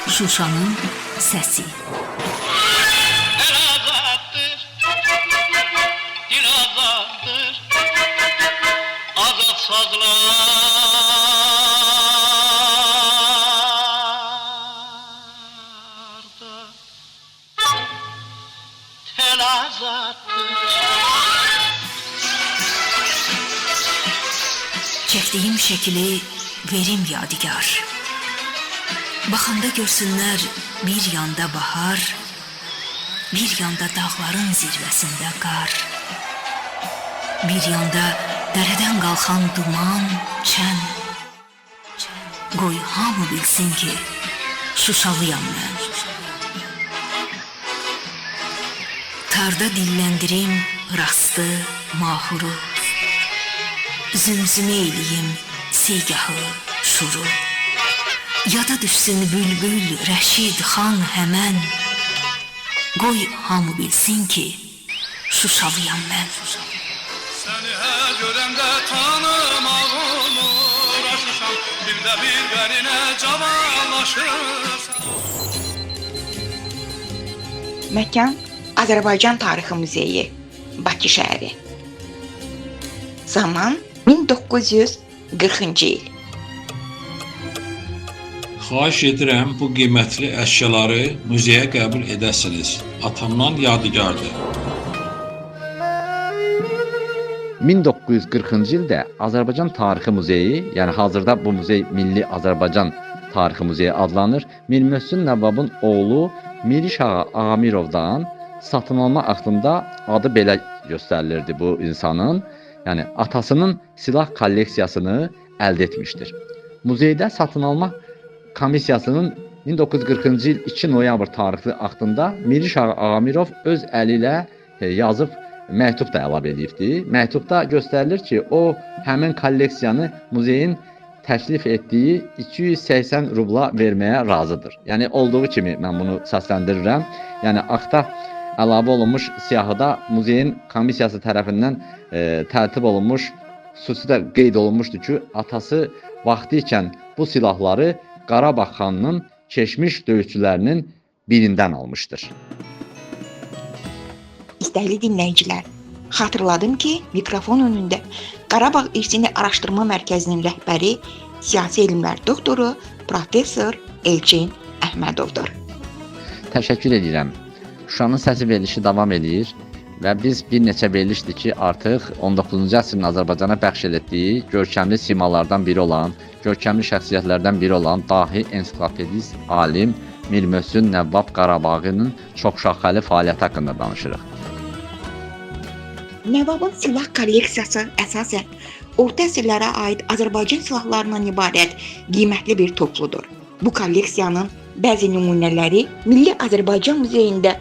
Şuşanın səsi. El azattır, dil azattır, azad sazlarda tel azattır. Çəkdiyim şəkili verim yadigar. Baxanda görsünlər bir yanda bahar, bir yanda dağların zirvəsində qar, bir yanda dərədən qalxan duman, çən. Qoy hamı bilsin ki, Şuşalıyam mən. Tarda dilləndirim rastı, mahuru, zümzümə eləyim seygahı, şuru. Yada düşsün bülbül, Rəşid, xan həmən. Qoy hamı bilsin ki, Şuşalıyam mən. Səni hər görəndə tanımaq olur, aşışam bir də bir qərinə cavanlaşırsan. Məkan Azərbaycan Tarixi Muzeyi, Bakı şəhəri. Zaman 1940-cı il. Xahiş edirəm bu qiymətli əşyaları muzeyə qəbul edəsiniz. Atamdan yadigardır. 1940-cı ildə Azərbaycan Tarixi Muzeyi, yəni hazırda bu muzey Milli Azərbaycan Tarixi Muzeyi adlanır, Mir Möhsün Nəvvabın oğlu Miriş Ağa Amirovdan satın alma aktında adı belə göstərilirdi bu insanın. Yəni atasının silah kolleksiyasını əldə etmişdir. Muzeydə satın alma komissiyasının 1940-cı il 2 noyabr tarixli aktında Miriş Ağa Amirov öz əli ilə yazıb məktub da əlavə edibdi. Məktubda göstərilir ki, o həmin kolleksiyanı muzeyin təklif etdiyi 280 rubla verməyə razıdır. Yəni olduğu kimi mən bunu səsləndirirəm. Yəni aktda əlavə olunmuş siyahıda muzeyin komissiyası tərəfindən tərtib olunmuş, xüsusilə qeyd olunmuşdur ki, atası vaxtı ikən bu silahları Qarabağ xanının keçmiş döyüşçülərinin birindən almışdır. İstəkli dinləyicilər, xatırladım ki, mikrofon önündə Qarabağ İrsini Araşdırma Mərkəzinin rəhbəri, siyasi elmlər doktoru, professor Elçin Əhmədovdur. Təşəkkür edirəm. Şuşanın səsi verilişi davam edir və biz bir neçə verilişdir ki, artıq 19-cu əsrin Azərbaycana bəxş etdiyi görkəmli simalardan biri olan, görkəmli şəxsiyyətlərdən biri olan dahi ensiklopedist alim Mir Möhsün Nəvvab Qarabağının çoxşaxəli fəaliyyəti haqqında danışırıq. Nəvvabın silah kolleksiyası əsasən orta əsrlərə aid Azərbaycan silahlarından ibarət qiymətli bir topludur. Bu kolleksiyanın bəzi nümunələri Milli Azərbaycan Muzeyində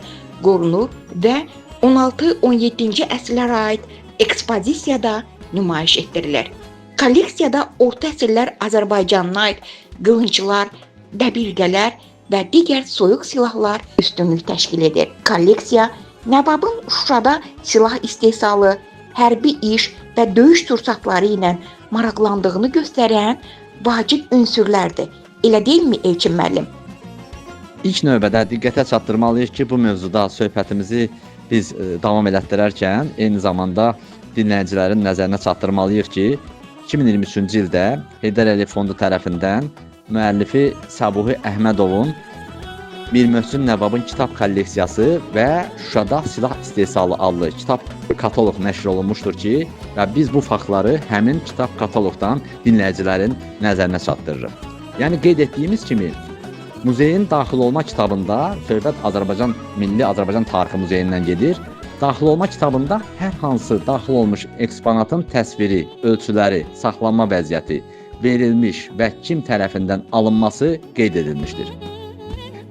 qorunur və 16-17-ci əsrlərə aid ekspozisiyada nümayiş etdirilir. Kolleksiyada orta əsrlər Azərbaycanına aid qılınclar, dəbilqələr və digər soyuq silahlar üstünlük təşkil edir. Kolleksiya Nəvvabın Şuşada silah istehsalı, hərbi iş və döyüş sursatları ilə maraqlandığını göstərən vacib ünsürlərdir. Elə deyilmi Elçin müəllim? İlk növbədə diqqətə çatdırmalıyıq ki, bu mövzuda söhbətimizi biz davam elətdirərkən eyni zamanda dinləyicilərin nəzərinə çatdırmalıyıq ki, 2023-cü ildə Heydər Əliyev Fondu tərəfindən müəllifi Səbuhi Əhmədovun Mir Möhsün Nəvvabın kitab kolleksiyası və Şuşada silah istehsalı adlı kitab kataloq nəşr olunmuşdur ki, və biz bu faktları həmin kitab kataloqdan dinləyicilərin nəzərinə çatdırırıq. Yəni qeyd etdiyimiz kimi, muzeyin daxil olma kitabında söhbət Azərbaycan Milli Azərbaycan Tarixi Muzeyindən gedir. Daxil olma kitabında hər hansı daxil olmuş eksponatın təsviri, ölçüləri, saxlanma vəziyyəti, verilmiş və kim tərəfindən alınması qeyd edilmişdir.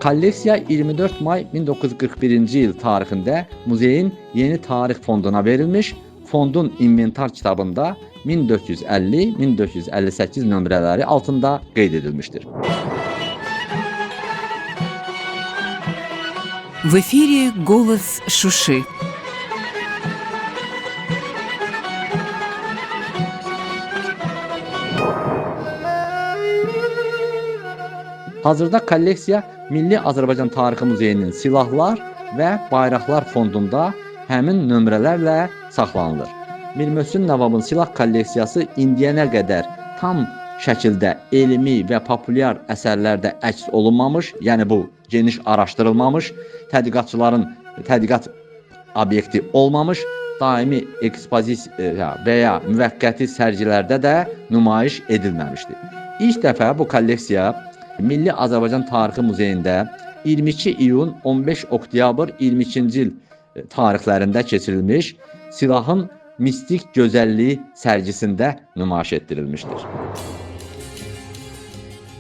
Kolleksiya 24 may 1941-ci il tarixində muzeyin Yeni Tarix Fonduna verilmiş, fondun inventar kitabında 1450-1458 nömrələri altında qeyd edilmişdir. В эфире «Голос Шуши». Hazırda kolleksiya Milli Azərbaycan Tarixi Muzeyinin silahlar və bayraqlar fondunda həmin nömrələrlə saxlanılır. Mir Möhsün Nəvabın silah kolleksiyası indiyənə qədər tam şəkildə elmi və populyar əsərlərdə əks olunmamış, yəni bu geniş araşdırılmamış, tədqiqatçıların tədqiqat obyekti olmamış, daimi ekspozisiya və ya müvəqqəti sərgilərdə də nümayiş edilməmişdir. İlk dəfə bu kolleksiya Milli Azərbaycan Tarixi Muzeyində 22 iyun 15 oktyabr 22-ci il tarixlərində keçirilmiş silahın mistik gözəlliyi sərgisində nümayiş etdirilmişdir.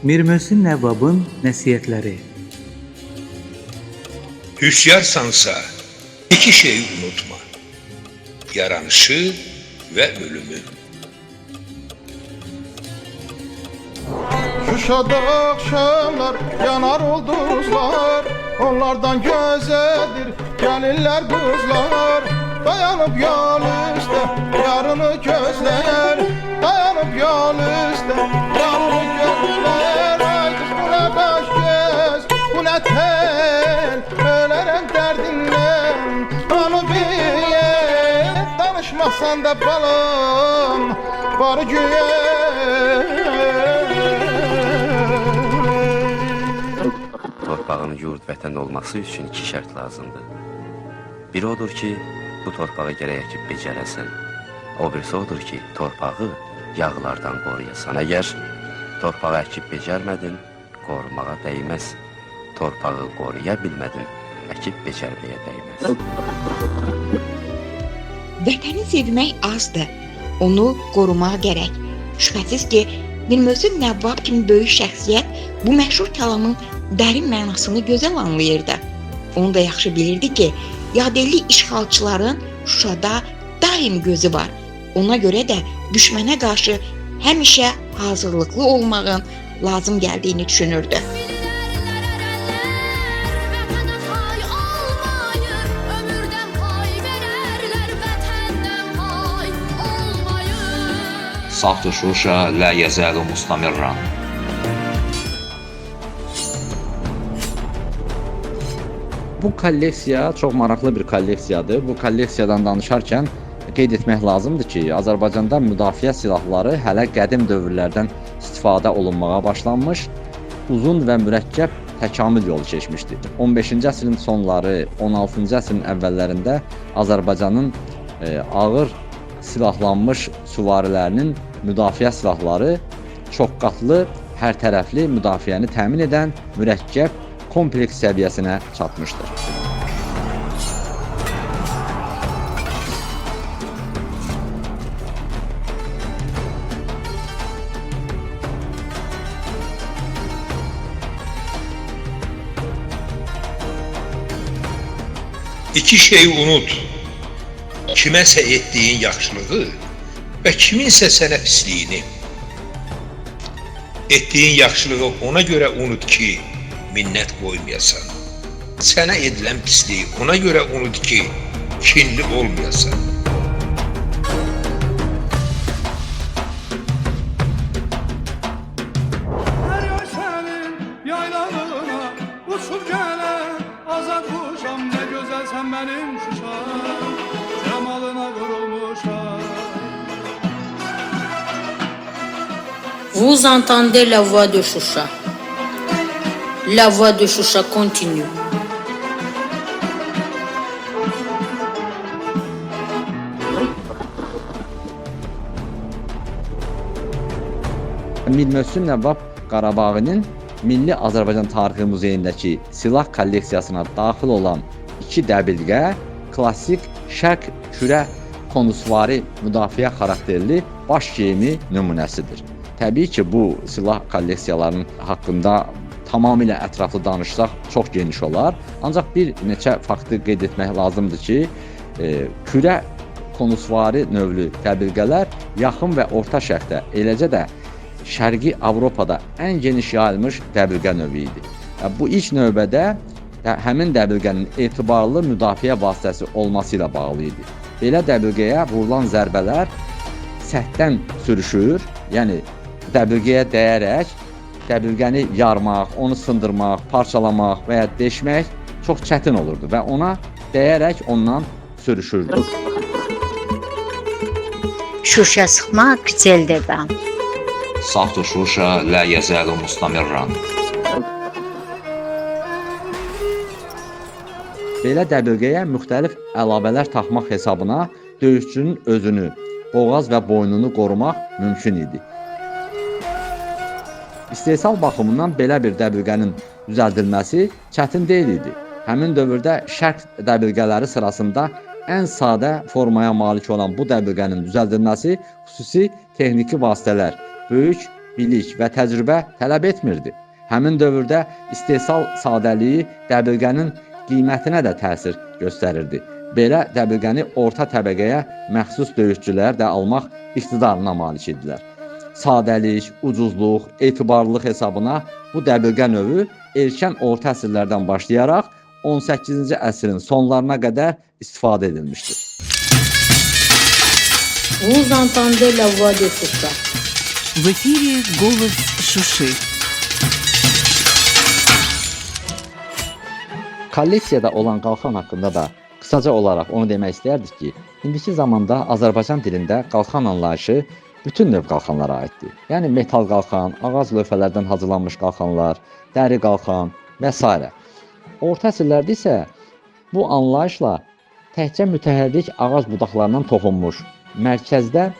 Mir Möhsün Nəvabın nəsihətləri. Hüşyarsansa iki şeyi unutma. Yaranışı ve ölümü. Şuşada akşamlar yanar ulduzlar, onlardan gözedir gelirler kızlar. Dayanıp yol üstte yarını gözler, dayanıp yol üstte yarını gözler. Ay kız bu ne kaş göz, bu ne tel, ölerim derdinden onu bil. Danışmazsan da balım var güye. Torpağın yurt vətən olması üçün iki şərt lazımdır. Biri odur ki, bu torpağı gərək əkib becərəsən. O birisi odur ki, torpağı yağlardan qoruyasan. Əgər torpağı əkib becərmədin, qorumağa dəyməz. Torpağı qoruya bilmədin, əkib becərməyə dəyməz. Vətəni sevmək azdır, onu qorumaq gərək. Şübhəsiz ki, Mir Möhsün Nəvab kimi böyük şəxsiyyət bu məşhur kəlamın dərin mənasını gözəl anlayırdı. Onu da yaxşı bilirdi ki, yadelli işğalçıların Şuşada daim gözü var. Ona görə də düşmənə qarşı həmişə hazırlıqlı olmağın lazım gəldiyini düşünürdü. Saft Şuşa la yazalu mustamirran. Bu kolleksiya çox maraqlı bir kolleksiyadır. Bu kolleksiyadan danışarkən qeyd etmək lazımdır ki, Azərbaycanda müdafiə silahları hələ qədim dövrlərdən istifadə olunmağa başlanmış, uzun və mürəkkəb təkamül yolu keçmişdir. 15-ci əsrin sonları, 16-cı əsrin əvvəllərində Azərbaycanın ağır silahlanmış süvarilərinin müdafiə silahları çox qatlı, hər tərəfli müdafiəni təmin edən mürəkkəb kompleks səviyyəsinə çatmışdır. İki şeyi unut. Kiməsə etdiyin yaxşılığı və kiminsə sənə pisliyini. Etdiyin yaxşılığı ona görə unut ki, minnət qoymayasan. Sənə edilən pisliyi ona görə unut ki, kinli olmayasan. Hər yay sənin yaylalığına uçub gələn azad quşam, nə gözəlsən mənim Şuşam, cəmalına vurulmuşam. Vous entendez la voix de Choucha. La voix de Choucha continue. Mir Möhsün Nəvab Qarabağının Milli Azərbaycan Tarixi Muzeyindəki silah kolleksiyasına daxil olan iki dəbilqə klassik şərq kürə konusvari müdafiə xarakterli baş geyimi nümunəsidir. Təbii ki, bu silah kolleksiyalarının haqqında tamamilə ətraflı danışsaq çox geniş olar. Ancaq bir neçə faktı qeyd etmək lazımdır ki, kürə konusvari növlü dəbilqələr yaxın və orta şərqdə, eləcə də Şərqi Avropada ən geniş yayılmış dəbilqə növü idi. Bu ilk növbədə həmin dəbilqənin etibarlı müdafiə vasitəsi olması ilə bağlı idi. Belə dəbilqəyə vurulan zərbələr səthdən sürüşür, yəni dəbilqəyə dəyərək dəbilqəni yarmaq, onu sındırmaq, parçalamaq və ya deşmək çox çətin olurdu və ona dəyərək ondan sürüşürdü. Şuşa sıxmaq çeldirdən. صحت شوشة لا يزال مستمرا. Belə dəbilqəyə müxtəlif əlavələr taxmaq hesabına döyüşçünün özünü, boğaz və boynunu qorumaq mümkün idi. İstehsal baxımından belə bir dəbilqənin düzəldilməsi çətin deyil idi. Həmin dövrdə şərq dəbilqələri sırasında ən sadə formaya malik olan bu dəbilqənin düzəldilməsi xüsusi texniki vasitələr, böyük bilik və təcrübə tələb etmirdi. Həmin dövrdə istehsal sadəliyi dəbilqənin qiymətinə də təsir göstərirdi. Belə dəbilqəni orta təbəqəyə məxsus döyüşçülər də almaq iqtidarına malik idilər. Sadəlik, ucuzluq, etibarlılıq hesabına bu dəbilqə növü erkən orta əsrlərdən başlayaraq 18-ci əsrin sonlarına qədər istifadə edilmişdir. Vous entendez la voix de Şuşa. В эфире «Голос Шуши». Kolleksiyada olan qalxan haqqında da qısaca olaraq onu demək istərdik ki, indiki zamanda Azərbaycan dilində qalxan anlayışı bütün növ qalxanlara aiddir. Yəni metal qalxan, ağac lövhələrdən hazırlanmış qalxanlar, dəri qalxan və s. Orta əsrlərdə isə bu anlayışla təkcə mütəhərrik ağac budaqlarından toxunmuş, mərkəzdə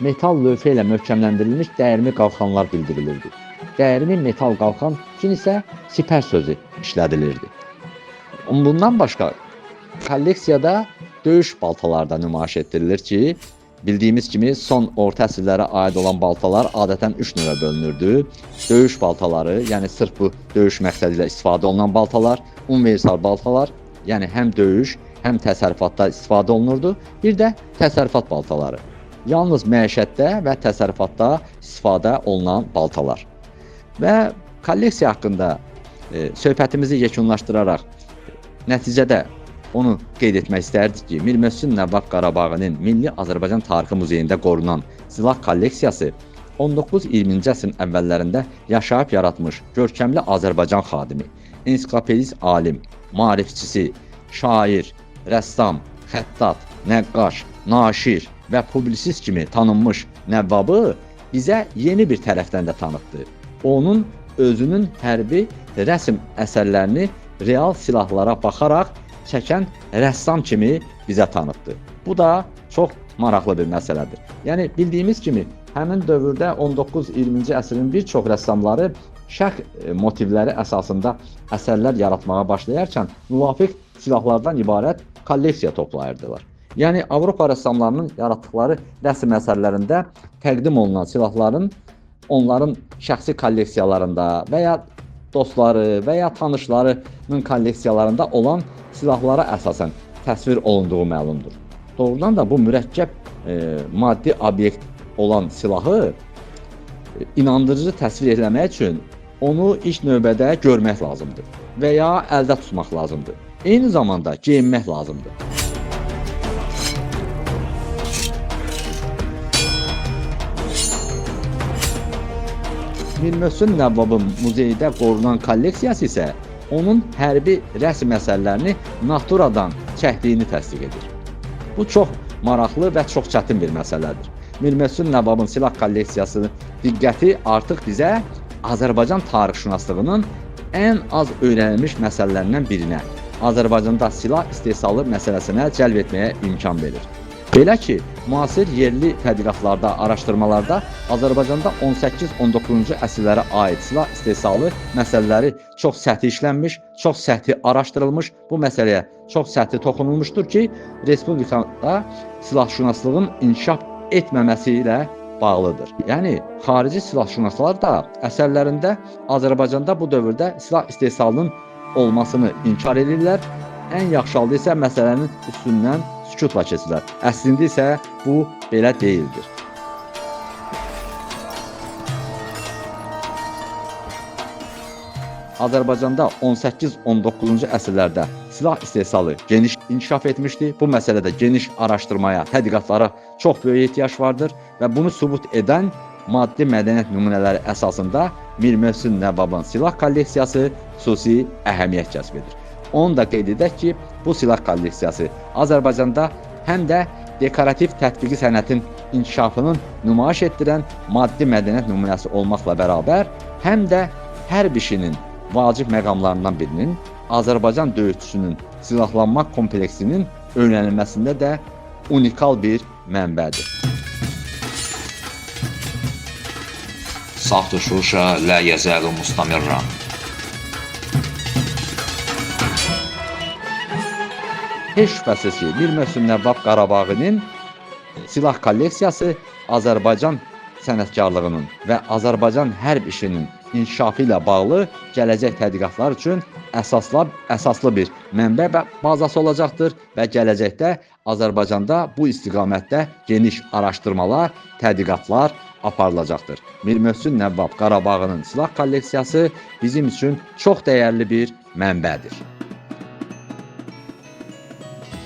metal lövhə ilə möhkəmləndirilmiş dəyirmi qalxanlar bildirilirdi. Dəyirmi metal qalxan üçün isə sipər sözü işlədilirdi. Bundan başqa kolleksiyada döyüş baltaları da nümayiş etdirilir ki, bildiyimiz kimi son orta əsrlərə aid olan baltalar adətən 3 növə bölünürdü. Döyüş baltaları, yəni sırf bu döyüş məqsədi ilə istifadə olunan baltalar, universal baltalar, yəni həm döyüş, həm təsərrüfatda istifadə olunurdu. Bir də təsərrüfat baltaları. Yalnız məişətdə və təsərrüfatda istifadə olunan baltalar. Və kolleksiya haqqında söhbətimizi yekunlaşdıraraq nəticədə onu qeyd etmək istərdik ki, Mir Mövsüm Nəvvab Qarabağının Milli Azərbaycan Tarixi Muzeyində qorunan silah kolleksiyası 19-20-ci əsrin əvvəllərində yaşayıb yaratmış görkəmli Azərbaycan xadimi, ensiklopedist alim, maarifçisi, şair, rəssam, xəttat, nəqqaş, naşir və publisist kimi tanınmış Nəvvabı bizə yeni bir tərəfdən də tanıtdı. Onun özünün hərbi rəsm əsərlərini real silahlara baxaraq çəkən rəssam kimi bizə tanıtdı. Bu da çox maraqlı bir məsələdir. Yəni bildiyimiz kimi həmin dövrdə 19-20-ci əsrin bir çox rəssamları şərq motivləri əsasında əsərlər yaratmağa başlayarkən müvafiq silahlardan ibarət kolleksiya toplayırdılar. Yəni Avropa rəssamlarının yaratdıkları rəsm əsərlərində təqdim olunan silahların onların şəxsi kolleksiyalarında və ya dostları və ya tanışlarının kolleksiyalarında olan silahlara əsasən təsvir olunduğu məlumdur. Doğrudan da bu mürəkkəb maddi obyekt olan silahı inandırıcı təsvir etmək üçün onu ilk növbədə görmək lazımdır və ya əldə tutmaq lazımdır. Eyni zamanda geyinmək lazımdır. Mir Mövsüm Nəvvabın muzeydə qorunan kolleksiyası isə onun hərbi rəsm əsərlərini naturadan çəkdiyini təsdiq edir. Bu çox maraqlı və çox çətin bir məsələdir. Mir Mövsüm Nəvvabın silah kolleksiyasının diqqəti artıq bizə Azərbaycan tarixşünaslığının ən az öyrənilmiş məsələlərindən birinə, Azərbaycanda silah istehsalı məsələsinə cəlb etməyə imkan verir. Belə ki, müasir yerli tədqiqatlarda, araşdırmalarda Azərbaycanda 18-19-cu əsrlərə aid silah istehsalı məsələləri çox səthi işlənmiş, çox səthi araşdırılmış, bu məsələyə çox səthi toxunulmuşdur ki, respublikada silahşünaslığın inkişaf etməməsi ilə bağlıdır. Yəni, xarici silahşünaslar da əsərlərində Azərbaycanda bu dövrdə silah istehsalının olmasını inkar edirlər. Ən yaxşı halda isə məsələnin üstündən sükutla keçirlər. Əslində isə bu belə deyildir. Azərbaycanda 18-19-cu əsrlərdə silah istehsalı geniş inkişaf etmişdi. Bu məsələdə geniş araşdırmaya, tədqiqatlara çox böyük ehtiyac vardır və bunu sübut edən maddi mədəniyyət nümunələri əsasında Mir Möhsün Nəvvabın silah kolleksiyası xüsusi əhəmiyyət kəsb edir. Onu da qeyd edək ki, bu silah kolleksiyası Azərbaycanda həm də dekorativ tətbiqi sənətin inkişafının nümayiş etdirən maddi mədəniyyət nümunəsi olmaqla bərabər, həm də hərb işinin vacib məqamlarından birinin Azərbaycan döyüşçüsünün silahlanma kompleksinin öyrənilməsində də unikal bir mənbədir. Saxtı Şuşa la yazalu mustamirran. Heç şübhəsiz ki, Mir Möhsün Nəvvab Qarabağinin silah kolleksiyası Azərbaycan sənətkarlığının və Azərbaycan hərb işinin inkişafı ilə bağlı gələcək tədqiqatlar üçün əsaslı bir mənbə və bazası olacaqdır və gələcəkdə Azərbaycanda bu istiqamətdə geniş araşdırmalar, tədqiqatlar aparılacaqdır. Mir Möhsün Nəvvab Qarabağının silah kolleksiyası bizim üçün çox dəyərli bir mənbədir.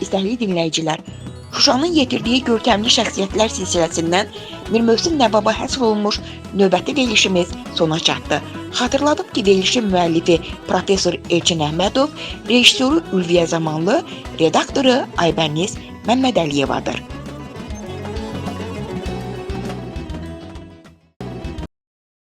İstəkli dinləyicilər, Şuşanın yetirdiyi görkəmli şəxsiyyətlər silsiləsindən Mir Möhsün Nəvvaba həsr olunmuş növbəti verilişimiz sona çatdı. Xatırladım ki, verilişin müəllifi Professor Elçin Əhmədov, rejissoru Ülviyə Zamanlı, redaktoru Aybəniz Məmmədəliyevadır.